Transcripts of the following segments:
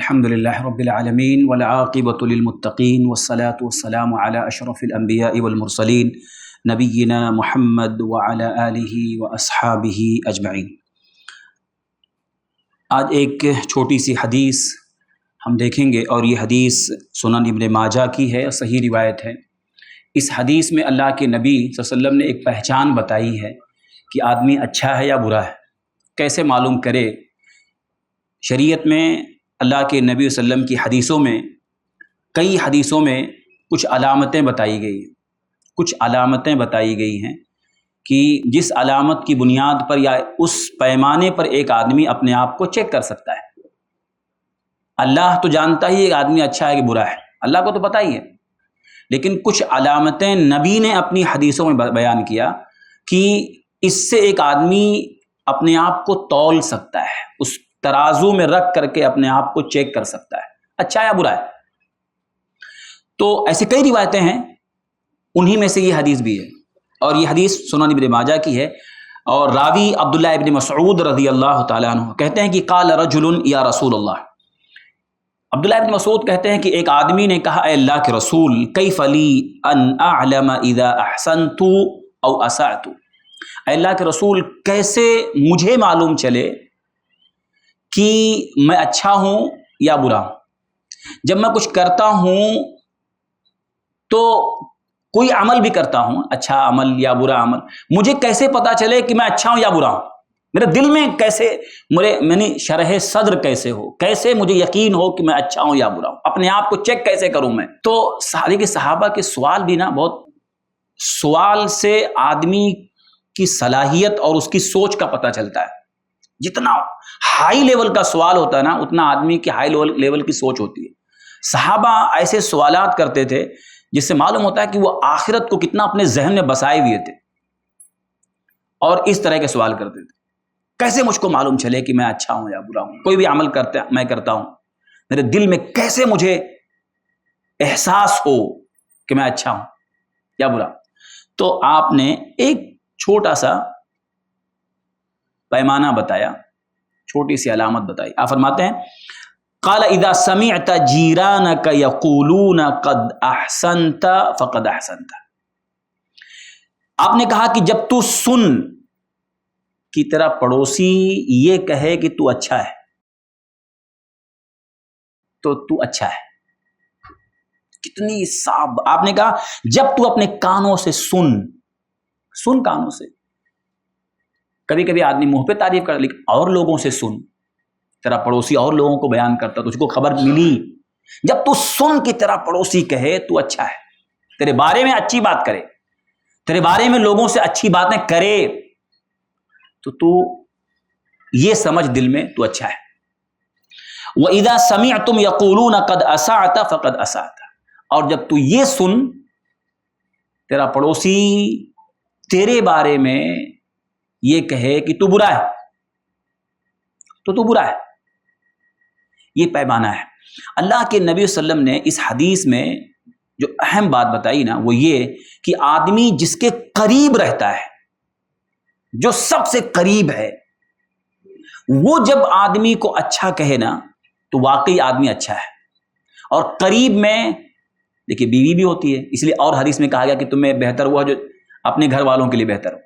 الحمدللہ رب العالمین والعاقبۃ للمتقین والصلاة والسلام علی اشرف الانبیاء والمرسلین نبینا محمد وعلی آلہ واصحابہ اجمعین۔ آج ایک چھوٹی سی حدیث ہم دیکھیں گے، اور یہ حدیث سنن ابن ماجہ کی ہے، صحیح روایت ہے۔ اس حدیث میں اللہ کے نبی صلی اللہ علیہ وسلم نے ایک پہچان بتائی ہے کہ آدمی اچھا ہے یا برا ہے، کیسے معلوم کرے۔ شریعت میں اللہ کے نبی صلی اللہ علیہ وسلم کی حدیثوں میں، کئی حدیثوں میں کچھ علامتیں بتائی گئی ہیں، کچھ علامتیں بتائی گئی ہیں کہ جس علامت کی بنیاد پر یا اس پیمانے پر ایک آدمی اپنے آپ کو چیک کر سکتا ہے۔ اللہ تو جانتا ہی ایک آدمی اچھا ہے کہ برا ہے، اللہ کو تو پتہ ہی ہے، لیکن کچھ علامتیں نبی نے اپنی حدیثوں میں بیان کیا کہ اس سے ایک آدمی اپنے آپ کو تول سکتا ہے، اس ترازو میں رکھ کر کے اپنے آپ کو چیک کر سکتا ہے اچھا یا برا ہے۔ تو ایسی کئی روایتیں ہیں، انہی میں سے یہ حدیث بھی ہے، اور یہ حدیث سنن ابن ماجہ کی ہے، اور راوی عبداللہ ابن مسعود رضی اللہ تعالیٰ عنہ کہتے ہیں کہ قال رجل یا رسول اللہ، عبداللہ ابن مسعود کہتے ہیں کہ ایک آدمی نے کہا، اے اللہ کے رسول، کیف لی ان اعلم اذا احسنت او اسأت، اے اللہ کے رسول کیسے مجھے معلوم چلے کہ میں اچھا ہوں یا برا ہوں۔ جب میں کچھ کرتا ہوں تو کوئی عمل بھی کرتا ہوں، اچھا عمل یا برا عمل، مجھے کیسے پتا چلے کہ میں اچھا ہوں یا برا ہوں؟ میرے دل میں کیسے، میں شرح صدر کیسے ہو، کیسے مجھے یقین ہو کہ میں اچھا ہوں یا برا ہوں؟ اپنے آپ کو چیک کیسے کروں میں؟ تو صحابہ کے سوال بھی نا، بہت سوال سے آدمی کی صلاحیت اور اس کی سوچ کا پتہ چلتا ہے۔ جتنا ہائی لیول کا سوال ہوتا ہے نا، اتنا آدمی کی ہائی لیول کی سوچ ہوتی ہے۔ صحابہ ایسے سوالات کرتے تھے جس سے معلوم ہوتا ہے کہ وہ آخرت کو کتنا اپنے ذہن میں بسائے ہوئے تھے، اور اس طرح کے سوال کرتے تھے، کیسے مجھ کو معلوم چلے کہ میں اچھا ہوں یا برا ہوں؟ کوئی بھی عمل میں کرتا ہوں، میرے دل میں کیسے مجھے احساس ہو کہ میں اچھا ہوں یا برا؟ تو آپ نے ایک چھوٹا سا پیمانہ بتایا، چھوٹی سی علامت بتائی۔ آپ فرماتے ہیں، قال اذا سمعت جیرانک یقولون قد احسنت فقد احسنت، آپ نے کہا کہ جب تو سن کہ تیرا پڑوسی یہ کہے کہ تو اچھا ہے تو تو اچھا ہے۔ کتنی صاف آپ نے کہا، جب تو اپنے کانوں سے سن کانوں سے۔ کبھی کبھی آدمی منہ پہ تعریف کر، لیکن اور لوگوں سے سن، تیرا پڑوسی اور لوگوں کو بیان کرتا، تجھ کو خبر ملی، جب تو سن کہ تیرا پڑوسی کہے تو اچھا ہے، تیرے بارے میں اچھی بات کرے، تیرے بارے میں لوگوں سے اچھی باتیں کرے، تو یہ سمجھ دل میں تو اچھا ہے۔ وَإِذَا سَمِعْتُمْ يَقُولُونَ قَدْ أَسَعْتَ فَقَدْ أَسَعْتَ، اور جب تو یہ سن تیرا پڑوسی تیرے بارے میں یہ کہے کہ تو برا ہے تو برا ہے۔ یہ پیمانہ ہے۔ اللہ کے نبی صلی اللہ علیہ وسلم نے اس حدیث میں جو اہم بات بتائی نا، وہ یہ کہ آدمی جس کے قریب رہتا ہے، جو سب سے قریب ہے، وہ جب آدمی کو اچھا کہے نا تو واقعی آدمی اچھا ہے۔ اور قریب میں دیکھیے بیوی بھی ہوتی ہے، اس لیے اور حدیث میں کہا گیا کہ تمہیں بہتر ہوا جو اپنے گھر والوں کے لیے بہتر ہو،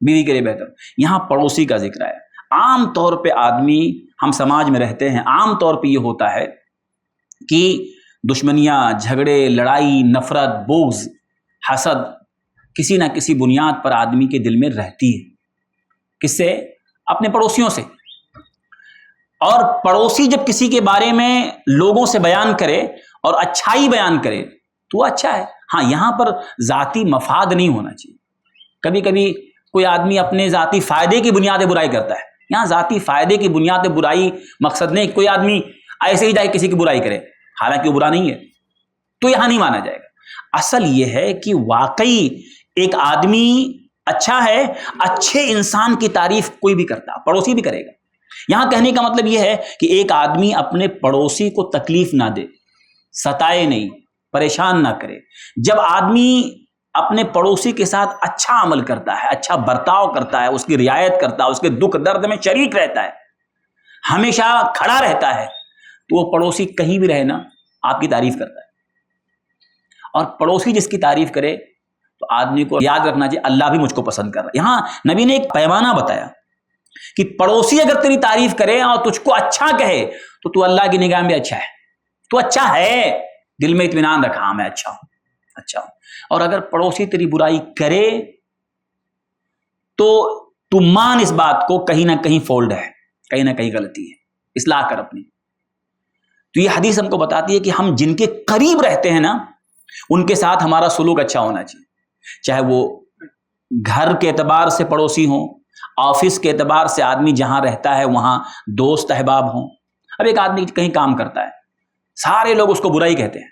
بیوی کے لیے بہتر ہو۔ یہاں پڑوسی کا ذکر ہے۔ عام طور پہ آدمی، ہم سماج میں رہتے ہیں، عام طور پہ یہ ہوتا ہے کہ دشمنیاں، جھگڑے، لڑائی، نفرت، بغض، حسد کسی نہ کسی بنیاد پر آدمی کے دل میں رہتی ہے۔ کس سے؟ اپنے پڑوسیوں سے۔ اور پڑوسی جب کسی کے بارے میں لوگوں سے بیان کرے اور اچھائی بیان کرے تو اچھا ہے۔ ہاں، یہاں پر ذاتی مفاد نہیں ہونا چاہیے۔ کبھی کبھی کوئی آدمی اپنے ذاتی فائدے کی بنیاد برائی کرتا ہے، یہاں ذاتی فائدے کی بنیاد برائی مقصد نہیں، کوئی آدمی ایسے ہی جائے کسی کی برائی کرے حالانکہ وہ برا نہیں ہے، تو یہاں نہیں مانا جائے گا۔ اصل یہ ہے کہ واقعی ایک آدمی اچھا ہے، اچھے انسان کی تعریف کوئی بھی کرتا، پڑوسی بھی کرے گا۔ یہاں کہنے کا مطلب یہ ہے کہ ایک آدمی اپنے پڑوسی کو تکلیف نہ دے، ستائے نہیں، پریشان نہ کرے۔ جب آدمی اپنے پڑوسی کے ساتھ اچھا عمل کرتا ہے، اچھا برتاؤ کرتا ہے، اس کی رعایت کرتا ہے، اس کے دکھ درد میں شریک رہتا ہے، ہمیشہ کھڑا رہتا ہے، تو وہ پڑوسی کہیں بھی رہے نا آپ کی تعریف کرتا ہے، اور پڑوسی جس کی تعریف کرے تو آدمی کو یاد رکھنا چاہیے اللہ بھی مجھ کو پسند کر رہا ہے۔ یہاں نبی نے ایک پیمانہ بتایا کہ پڑوسی اگر تیری تعریف کرے اور تجھ کو اچھا کہے تو اللہ کی نگاہ میں اچھا ہے، تو اچھا ہے، دل میں اطمینان رکھا ہاں میں اچھا ہوں اچھا ہوں۔ اور اگر پڑوسی تیری برائی کرے تو تو مان اس بات کو کہیں نہ کہیں فولڈ ہے، کہیں نہ کہیں غلطی ہے، اصلاح کر اپنی۔ تو یہ حدیث ہم کو بتاتی ہے کہ ہم جن کے قریب رہتے ہیں نا ان کے ساتھ ہمارا سلوک اچھا ہونا چاہیے، چاہے وہ گھر کے اعتبار سے پڑوسی ہوں، آفس کے اعتبار سے آدمی جہاں رہتا ہے وہاں دوست احباب ہوں۔ اب ایک آدمی کہیں کام کرتا ہے، سارے لوگ اس کو برا ہی کہتے ہیں،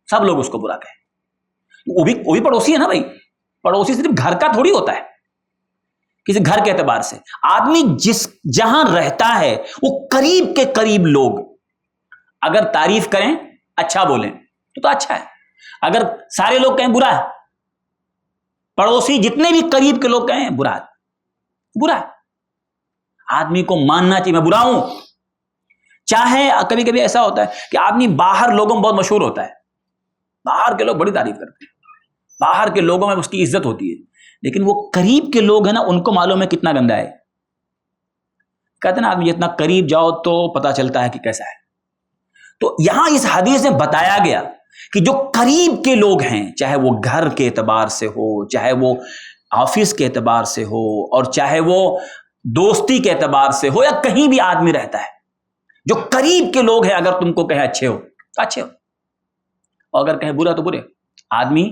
سب لوگ اس کو برا کہیں، وہ بھی پڑوسی ہے نا بھائی، پڑوسی صرف گھر کا تھوڑی ہوتا ہے، کسی گھر کے اعتبار سے آدمی جہاں رہتا ہے وہ قریب کے قریب لوگ اگر تعریف کریں اچھا بولیں تو اچھا ہے، اگر سارے لوگ کہیں برا ہے، پڑوسی جتنے بھی قریب کے لوگ کہیں برا ہے، آدمی کو ماننا چاہیے میں برا ہوں۔ چاہے کبھی کبھی ایسا ہوتا ہے کہ آدمی باہر لوگوں میں بہت مشہور ہوتا ہے، باہر کے لوگ بڑی تعریف کرتے ہیں، باہر کے لوگوں میں اس کی عزت ہوتی ہے، لیکن وہ قریب کے لوگ ہیں نا ان کو معلوم ہے کتنا گندا ہے۔ کہتے ہیں نا آدمی جتنا قریب جاؤ تو پتا چلتا ہے کہ کیسا ہے۔ تو یہاں اس حدیث میں بتایا گیا کہ جو قریب کے لوگ ہیں، چاہے وہ گھر کے اعتبار سے ہو، چاہے وہ آفس کے اعتبار سے ہو، اور چاہے وہ دوستی کے اعتبار سے ہو، یا کہیں بھی آدمی رہتا ہے، جو قریب کے لوگ ہیں اگر تم کو کہیں اچھے ہو تو اچھے ہو، اور اگر کہیں برا تو برے۔ آدمی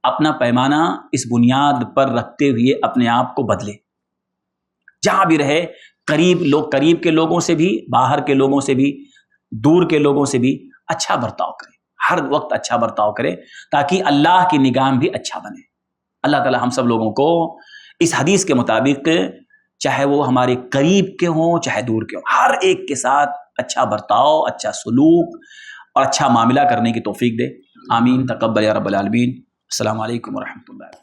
اپنا پیمانہ اس بنیاد پر رکھتے ہوئے اپنے آپ کو بدلے، جہاں بھی رہے قریب کے لوگوں سے بھی، باہر کے لوگوں سے بھی، دور کے لوگوں سے بھی اچھا برتاؤ کرے، ہر وقت اچھا برتاؤ کرے تاکہ اللہ کی نگاہ میں بھی اچھا بنے۔ اللہ تعالی ہم سب لوگوں کو اس حدیث کے مطابق، چاہے وہ ہمارے قریب کے ہوں چاہے دور کے ہوں، ہر ایک کے ساتھ اچھا برتاؤ، اچھا سلوک اور اچھا معاملہ کرنے کی توفیق دے۔ آمین، تقبل یا رب العالمین۔ السلام علیکم ورحمۃ اللہ۔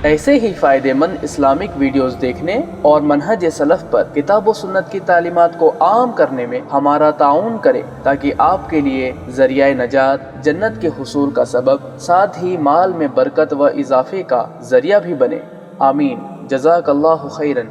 ایسے ہی فائدہ مند اسلامک ویڈیوز دیکھنے اور منہج سلف پر کتاب و سنت کی تعلیمات کو عام کرنے میں ہمارا تعاون کریں تاکہ آپ کے لیے ذریعہ نجات، جنت کے حصول کا سبب، ساتھ ہی مال میں برکت و اضافے کا ذریعہ بھی بنے۔ آمین، جزاک اللہ خیرن۔